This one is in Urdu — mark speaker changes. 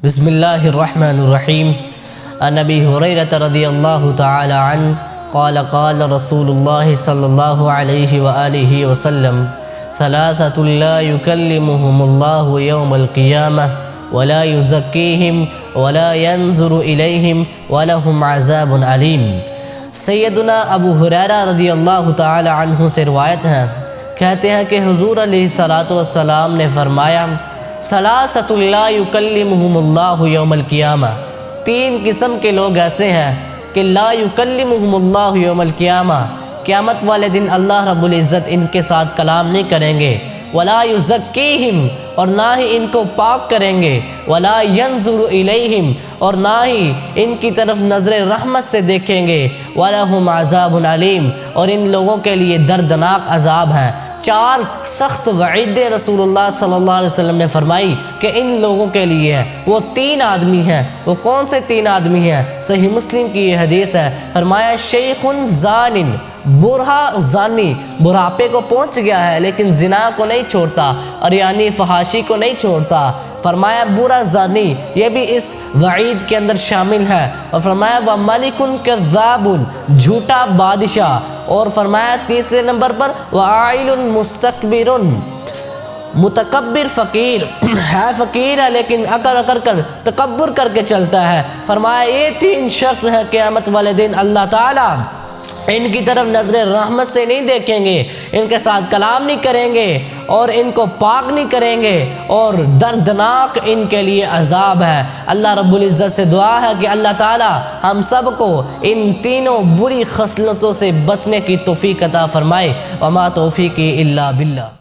Speaker 1: بسم اللہ الرحمن الرحیم عن ابی ہریرہ رضی اللہ تعالی عنہ قال قال رسول اللہ صلی اللہ علیہ وآلہ وسلم ثلاثة لا يكلمهم الله يوم القيامة ولا يزكيهم ولا ينظر إليهم ولهم عذاب علیم۔ سیدنا ابو ہریرہ رضی اللہ تعالی عنہ سے روایت ہے، کہتے ہیں کہ حضور علیہ السلام نے فرمایا ثلاثۃ لا یکلمہم اللہ یوم القیامہ، تین قسم کے لوگ ایسے ہیں کہ لا یکلمہم اللہ یوم القیامہ، قیامت والے دن اللہ رب العزت ان کے ساتھ کلام نہیں کریں گے، ولا یزکیہم، اور نہ ہی ان کو پاک کریں گے، ولا ینظر الیہم، اور نہ ہی ان کی طرف نظر رحمت سے دیکھیں گے، ولہم عذاب علیم، اور ان لوگوں کے لیے دردناک عذاب ہے۔ چار سخت وعیدیں رسول اللہ صلی اللہ علیہ وسلم نے فرمائی کہ ان لوگوں کے لیے ہے۔ وہ تین آدمی ہیں، وہ کون سے تین آدمی ہیں؟ صحیح مسلم کی یہ حدیث ہے، فرمایا شیخ زان، بوڑھا زانی، بڑھاپے کو پہنچ گیا ہے لیکن زنا کو نہیں چھوڑتا، اور یعنی فحاشی کو نہیں چھوڑتا، فرمایا بوڑھا زانی، یہ بھی اس وعید کے اندر شامل ہے، اور فرمایا وَمَلِكٌ كَذَّابٌ، جھوٹا بادشاہ، اور فرمایا تیسرے نمبر پر وَعَائِلٌ مُسْتَكْبِرٌ، متکبر فقیر ہے، فقیر ہے لیکن اکر کر تکبر کر کے چلتا ہے۔ فرمایا یہ تین شخص ہیں قیامت والے دن اللہ تعالیٰ ان کی طرف نظر رحمت سے نہیں دیکھیں گے، ان کے ساتھ کلام نہیں کریں گے، اور ان کو پاک نہیں کریں گے، اور دردناک ان کے لیے عذاب ہے۔ اللہ رب العزت سے دعا ہے کہ اللہ تعالی ہم سب کو ان تینوں بری خصلتوں سے بچنے کی توفیق عطا فرمائے۔ وما توفیقی الا باللہ۔